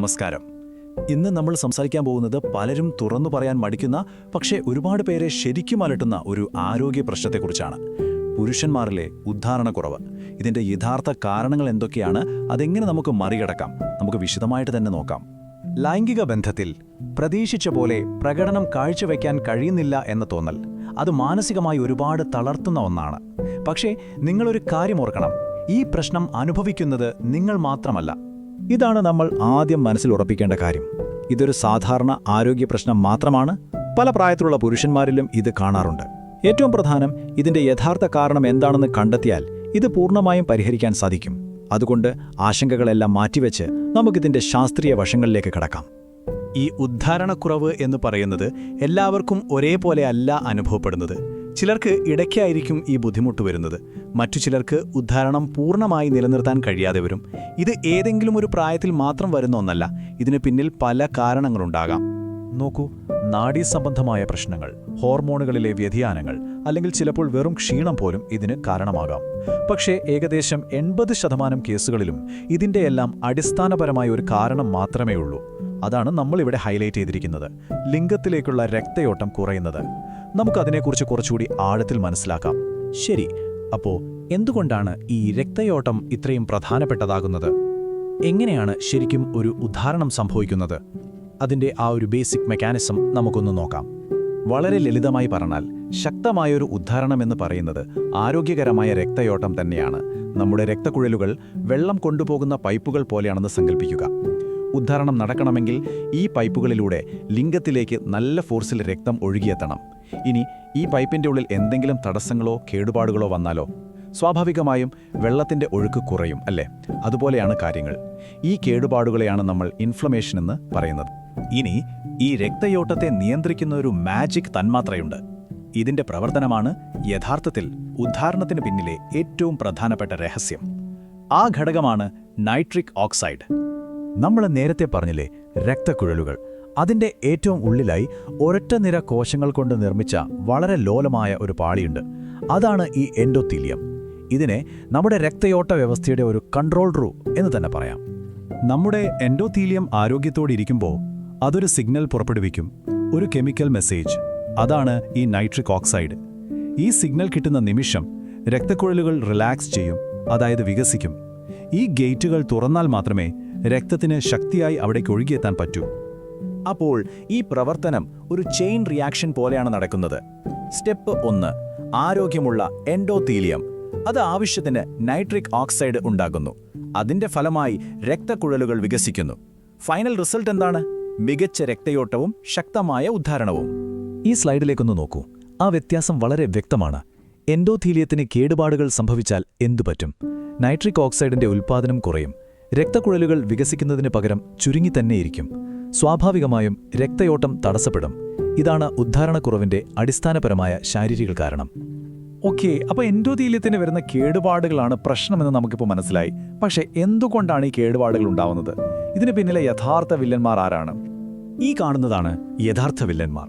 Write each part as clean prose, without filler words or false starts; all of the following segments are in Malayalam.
നമസ്കാരം. ഇന്ന് നമ്മൾ സംസാരിക്കാൻ പോകുന്നത് പലരും തുറന്നു പറയാൻ മടിക്കുന്ന പക്ഷേ ഒരുപാട് പേരെ ശരിക്കും അലട്ടുന്ന ഒരു ആരോഗ്യ പ്രശ്നത്തെക്കുറിച്ചാണ്. പുരുഷന്മാരിലെ ഉദ്ധാരണക്കുറവ്. ഇതിന്റെ യഥാർത്ഥ കാരണങ്ങൾ എന്തൊക്കെയാണ്, അതെങ്ങനെ നമുക്ക് മറികടക്കാം, നമുക്ക് വിശദമായിട്ട് തന്നെ നോക്കാം. ലൈംഗിക ബന്ധത്തിൽ പ്രതീക്ഷിച്ച പോലെ പ്രകടനം കാഴ്ചവെക്കാൻ കഴിയുന്നില്ല എന്ന തോന്നൽ, അത് മാനസികമായി ഒരുപാട് തളർത്തുന്ന ഒന്നാണ്. പക്ഷേ നിങ്ങളൊരു കാര്യം ഓർക്കണം, ഈ പ്രശ്നം അനുഭവിക്കുന്നത് നിങ്ങൾ മാത്രമല്ല. ഇതാണ് നമ്മൾ ആദ്യം മനസ്സിൽ ഉറപ്പിക്കേണ്ട കാര്യം. ഇതൊരു സാധാരണ ആരോഗ്യ പ്രശ്നം മാത്രമാണ്. പല പ്രായത്തിലുള്ള പുരുഷന്മാരിലും ഇത് കാണാറുണ്ട്. ഏറ്റവും പ്രധാനം, ഇതിന്റെ യഥാർത്ഥ കാരണം എന്താണെന്ന് കണ്ടെത്തിയാൽ ഇത് പൂർണ്ണമായും പരിഹരിക്കാൻ സാധിക്കും. അതുകൊണ്ട് ആശങ്കകളെല്ലാം മാറ്റിവെച്ച് നമുക്കിതിന്റെ ശാസ്ത്രീയ വശങ്ങളിലേക്ക് കടക്കാം. ഈ ഉദ്ധാരണക്കുറവ് എന്ന് പറയുന്നത് എല്ലാവർക്കും ഒരേപോലെ അല്ല അനുഭവപ്പെടുന്നത്. ചിലർക്ക് ഇടയ്ക്കായിരിക്കും ഈ ബുദ്ധിമുട്ട് വരുന്നത്, മറ്റു ചിലർക്ക് ഉദ്ധാരണം പൂർണ്ണമായി നിലനിർത്താൻ കഴിയാതെ വരും. ഇത് ഏതെങ്കിലും ഒരു പ്രായത്തിൽ മാത്രം വരുന്ന ഒന്നല്ല, ഇതിന് പിന്നിൽ പല കാരണങ്ങളുണ്ടാകാം. നോക്കൂ, നാഡീസംബന്ധമായ പ്രശ്നങ്ങൾ, ഹോർമോണുകളിലെ വ്യതിയാനങ്ങൾ, അല്ലെങ്കിൽ ചിലപ്പോൾ വെറും ക്ഷീണം പോലും ഇതിന് കാരണമാകാം. പക്ഷേ ഏകദേശം 80% കേസുകളിലും ഇതിൻ്റെയെല്ലാം അടിസ്ഥാനപരമായ ഒരു കാരണം മാത്രമേ ഉള്ളൂ. അതാണ് നമ്മളിവിടെ ഹൈലൈറ്റ് ചെയ്തിരിക്കുന്നത്: ലിംഗത്തിലേക്കുള്ള രക്തയോട്ടം കുറയുന്നത്. നമുക്കതിനെക്കുറിച്ച് കുറച്ചുകൂടി ആഴത്തിൽ മനസ്സിലാക്കാം. ശരി, അപ്പോൾ എന്തുകൊണ്ടാണ് ഈ രക്തയോട്ടം ഇത്രയും പ്രധാനപ്പെട്ടതാകുന്നത്? എങ്ങനെയാണ് ശരിക്കും ഒരു ഉദ്ധാരണം സംഭവിക്കുന്നത്? അതിൻ്റെ ആ ഒരു ബേസിക് മെക്കാനിസം നമുക്കൊന്ന് നോക്കാം. വളരെ ലളിതമായി പറഞ്ഞാൽ, ശക്തമായൊരു ഉദ്ധാരണം എന്ന് പറയുന്നത് ആരോഗ്യകരമായ രക്തയോട്ടം തന്നെയാണ്. നമ്മുടെ രക്തക്കുഴലുകൾ വെള്ളം കൊണ്ടുപോകുന്ന പൈപ്പുകൾ പോലെയാണെന്ന് സങ്കല്പിക്കുക. ഉദ്ധാരണം നടക്കണമെങ്കിൽ ഈ പൈപ്പുകളിലൂടെ ലിംഗത്തിലേക്ക് നല്ല ഫോഴ്സിൽ രക്തം ഒഴുകിയെത്തണം. ഇനി ഈ പൈപ്പിൻ്റെ ഉള്ളിൽ എന്തെങ്കിലും തടസ്സങ്ങളോ കേടുപാടുകളോ വന്നാലോ സ്വാഭാവികമായും വെള്ളത്തിൻ്റെ ഒഴുക്ക് കുറയും, അല്ലേ? അതുപോലെയാണ് കാര്യങ്ങൾ. ഈ കേടുപാടുകളെയാണ് നമ്മൾ ഇൻഫ്ലമേഷൻ എന്ന് പറയുന്നത്. ഇനി ഈ രക്തയോട്ടത്തെ നിയന്ത്രിക്കുന്ന ഒരു മാജിക് തന്മാത്രയുണ്ട്. ഇതിന്റെ പ്രവർത്തനമാണ് യഥാർത്ഥത്തിൽ ഉദ്ധാരണത്തിന് പിന്നിലെ ഏറ്റവും പ്രധാനപ്പെട്ട രഹസ്യം. ആ ഘടകമാണ് നൈട്രിക് ഓക്സൈഡ്. നമ്മൾ നേരത്തെ പറഞ്ഞില്ലേ, രക്തക്കുഴലുകൾ. അതിന്റെ ഏറ്റവും ഉള്ളിലായി ഒരൊറ്റ നിര കോശങ്ങൾ കൊണ്ട് നിർമ്മിച്ച വളരെ ലോലമായ ഒരു പാളിയുണ്ട്. അതാണ് ഈ എൻഡോത്തീലിയം. ഇതിനെ നമ്മുടെ രക്തയോട്ട വ്യവസ്ഥയുടെ ഒരു കൺട്രോൾ റൂം എന്ന് തന്നെ പറയാം. നമ്മുടെ എൻഡോത്തീലിയം ആരോഗ്യത്തോടിരിക്കുമ്പോൾ അതൊരു സിഗ്നൽ പുറപ്പെടുവിക്കും, ഒരു കെമിക്കൽ മെസ്സേജ്. അതാണ് ഈ നൈട്രിക് ഓക്സൈഡ്. ഈ സിഗ്നൽ കിട്ടുന്ന നിമിഷം രക്തക്കുഴലുകൾ റിലാക്സ് ചെയ്യും, അതായത് വികസിക്കും. ഈ ഗേറ്റുകൾ തുറന്നാൽ മാത്രമേ രക്തത്തിന് ശക്തിയായി അവിടേക്ക് ഒഴുകിയെത്താൻ പറ്റൂ. അപ്പോൾ ഈ പ്രവർത്തനം ഒരു ചെയിൻ റിയാക്ഷൻ പോലെയാണ് നടക്കുന്നത്. സ്റ്റെപ്പ് 1: ആരോഗ്യമുള്ള എൻഡോത്തീലിയം. അത് ആവശ്യത്തിന് നൈട്രിക് ഓക്സൈഡ് ഉണ്ടാകുന്നു. അതിന്റെ ഫലമായി രക്തക്കുഴലുകൾ വികസിക്കുന്നു. ഫൈനൽ റിസൾട്ട് എന്താണ്? മികച്ച രക്തയോട്ടവും ശക്തമായ ഉദ്ധാരണവും. ഈ സ്ലൈഡിലേക്കൊന്ന് നോക്കൂ. ആ വ്യത്യാസം വളരെ വ്യക്തമാണ്. എൻഡോത്തീലിയത്തിന് കേടുപാടുകൾ സംഭവിച്ചാൽ എന്തുപറ്റും? നൈട്രിക് ഓക്സൈഡിന്റെ ഉൽപ്പാദനം കുറയും. രക്തക്കുഴലുകൾ വികസിക്കുന്നതിന് പകരം ചുരുങ്ങി തന്നെയിരിക്കും. സ്വാഭാവികമായും രക്തയോട്ടം തടസ്സപ്പെടും. ഇതാണ് ഉദ്ധാരണക്കുറവിന്റെ അടിസ്ഥാനപരമായ ശാരീരിക കാരണം. ഓക്കെ, അപ്പോൾ എൻഡോത്തീലിയത്തിന് വരുന്ന കേടുപാടുകളാണ് പ്രശ്നമെന്ന് നമുക്കിപ്പോൾ മനസ്സിലായി. പക്ഷേ എന്തുകൊണ്ടാണ് ഈ കേടുപാടുകൾ ഉണ്ടാവുന്നത്? ഇതിന് പിന്നിലെ യഥാർത്ഥ വില്ലന്മാർ ആരാണ്? ഈ കാണുന്നതാണ് യഥാർത്ഥ വില്ലന്മാർ.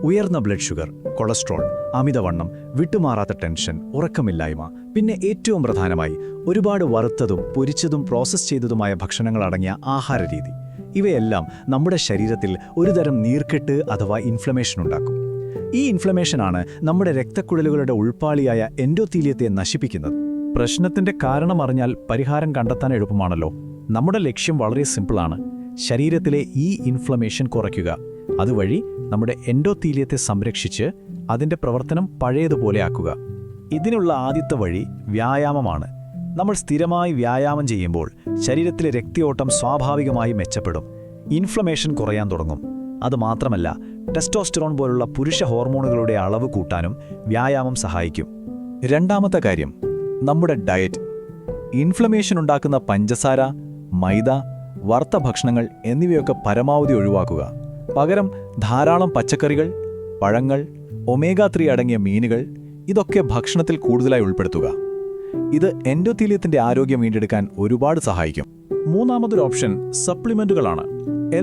ഉയർന്ന ബ്ലഡ് ഷുഗർ, കൊളസ്ട്രോൾ, അമിതവണ്ണം, വിട്ടുമാറാത്ത ടെൻഷൻ, ഉറക്കമില്ലായ്മ, പിന്നെ ഏറ്റവും പ്രധാനമായി ഒരുപാട് വറുത്തതും പൊരിച്ചതും പ്രോസസ് ചെയ്തതുമായ ഭക്ഷണങ്ങളടങ്ങിയ ആഹാരരീതി. ഇവയെല്ലാം നമ്മുടെ ശരീരത്തിൽ ഒരുതരം നീർക്കെട്ട് അഥവാ ഇൻഫ്ലമേഷൻ ഉണ്ടാക്കും. ഈ ഇൻഫ്ലമേഷനാണ് നമ്മുടെ രക്തക്കുഴലുകളുടെ ഉൾപ്പാളിയായ എൻഡോത്തീലിയത്തെ നശിപ്പിക്കുന്നത്. പ്രശ്നത്തിന്റെ കാരണം അറിഞ്ഞാൽ പരിഹാരം കണ്ടെത്താൻ എളുപ്പമാണല്ലോ. നമ്മുടെ ലക്ഷ്യം വളരെ സിമ്പിളാണ്: ശരീരത്തിലെ ഈ ഇൻഫ്ലമേഷൻ കുറയ്ക്കുക. അതുവഴി നമ്മുടെ എൻഡോത്തീലിയത്തെ സംരക്ഷിച്ച് അതിന്റെ പ്രവർത്തനം പഴയതുപോലെ ആക്കുക. ഇതിനുള്ള ആദ്യത്തെ വഴി വ്യായാമമാണ്. നമ്മൾ സ്ഥിരമായി വ്യായാമം ചെയ്യുമ്പോൾ ശരീരത്തിലെ രക്തയോട്ടം സ്വാഭാവികമായി മെച്ചപ്പെടും. ഇൻഫ്ലമേഷൻ കുറയാൻ തുടങ്ങും. അതുമാത്രമല്ല, ടെസ്റ്റോസ്റ്ററോൺ പോലുള്ള പുരുഷ ഹോർമോണുകളുടെ അളവ് കൂട്ടാനും വ്യായാമം സഹായിക്കും. രണ്ടാമത്തെ കാര്യം, നമ്മുടെ ഡയറ്റ്. ഇൻഫ്ലമേഷൻ ഉണ്ടാക്കുന്ന പഞ്ചസാര, മൈദ, വറുത്ത ഭക്ഷണങ്ങൾ എന്നിവയൊക്കെ പരമാവധി ഒഴിവാക്കുക. പകരം ധാരാളം പച്ചക്കറികൾ, പഴങ്ങൾ, ഒമേഗ-3 അടങ്ങിയ മീനുകൾ, ഇതൊക്കെ ഭക്ഷണത്തിൽ കൂടുതലായി ഉൾപ്പെടുത്തുക. ഇത് എൻഡോത്തീലിയത്തിന്റെ ആരോഗ്യം വീണ്ടെടുക്കാൻ ഒരുപാട് സഹായിക്കും. മൂന്നാമതൊരു ഓപ്ഷൻ സപ്ലിമെന്റുകളാണ്.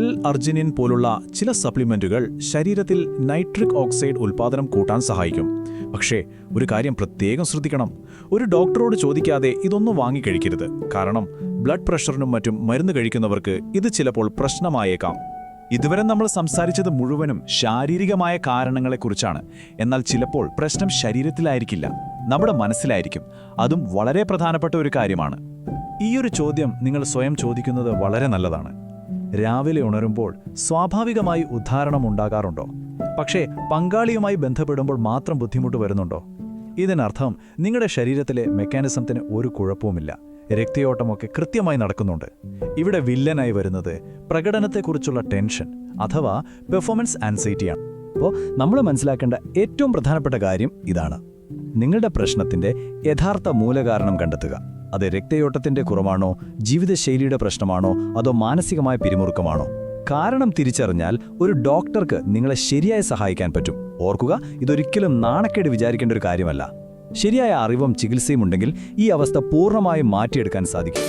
L-അർജിനിൻ പോലുള്ള ചില സപ്ലിമെന്റുകൾ ശരീരത്തിൽ നൈട്രിക് ഓക്സൈഡ് ഉൽപ്പാദനം കൂട്ടാൻ സഹായിക്കും. പക്ഷേ ഒരു കാര്യം പ്രത്യേകം ശ്രദ്ധിക്കണം: ഒരു ഡോക്ടറോട് ചോദിക്കാതെ ഇതൊന്നും വാങ്ങിക്കഴിക്കരുത്. കാരണം ബ്ലഡ് പ്രഷറിനും മറ്റും മരുന്ന് കഴിക്കുന്നവർക്ക് ഇത് ചിലപ്പോൾ പ്രശ്നമായേക്കാം. ഇതുവരെ നമ്മൾ സംസാരിച്ചത് മുഴുവനും ശാരീരികമായ കാരണങ്ങളെക്കുറിച്ചാണ്. എന്നാൽ ചിലപ്പോൾ പ്രശ്നം ശരീരത്തിലായിരിക്കില്ല, നമ്മുടെ മനസ്സിലായിരിക്കും. അതും വളരെ പ്രധാനപ്പെട്ട ഒരു കാര്യമാണ്. ഈയൊരു ചോദ്യം നിങ്ങൾ സ്വയം ചോദിക്കുന്നത് വളരെ നല്ലതാണ്. രാവിലെ ഉണരുമ്പോൾ സ്വാഭാവികമായി ഉദ്ധാരണം ഉണ്ടാകാറുണ്ടോ? പക്ഷേ പങ്കാളിയുമായി ബന്ധപ്പെടുമ്പോൾ മാത്രം ബുദ്ധിമുട്ട് വരുന്നുണ്ടോ? ഇതിനർത്ഥം നിങ്ങളുടെ ശരീരത്തിലെ മെക്കാനിസത്തിന് ഒരു കുഴപ്പവുമില്ല, രക്തയോട്ടമൊക്കെ കൃത്യമായി നടക്കുന്നുണ്ട്. ഇവിടെ വില്ലനായി വരുന്നത് പ്രകടനത്തെക്കുറിച്ചുള്ള ടെൻഷൻ അഥവാ പെർഫോമൻസ് ആൻസൈറ്റിയാണ്. അപ്പോൾ നമ്മൾ മനസ്സിലാക്കേണ്ട ഏറ്റവും പ്രധാനപ്പെട്ട കാര്യം ഇതാണ്: നിങ്ങളുടെ പ്രശ്നത്തിൻ്റെ യഥാർത്ഥ മൂലകാരണം കണ്ടെത്തുക. അത് രക്തയോട്ടത്തിൻ്റെ കുറവാണോ, ജീവിതശൈലിയുടെ പ്രശ്നമാണോ, അതോ മാനസികമായ പിരിമുറുക്കമാണോ? കാരണം തിരിച്ചറിഞ്ഞാൽ ഒരു ഡോക്ടർക്ക് നിങ്ങളെ ശരിയായി സഹായിക്കാൻ പറ്റും. ഓർക്കുക, ഇതൊരിക്കലും നാണക്കേട് വിചാരിക്കേണ്ട ഒരു കാര്യമല്ല. ശരിയായ അറിവും ചികിത്സയും ഉണ്ടെങ്കിൽ ഈ അവസ്ഥ പൂർണ്ണമായും മാറ്റിയെടുക്കാൻ സാധിക്കും.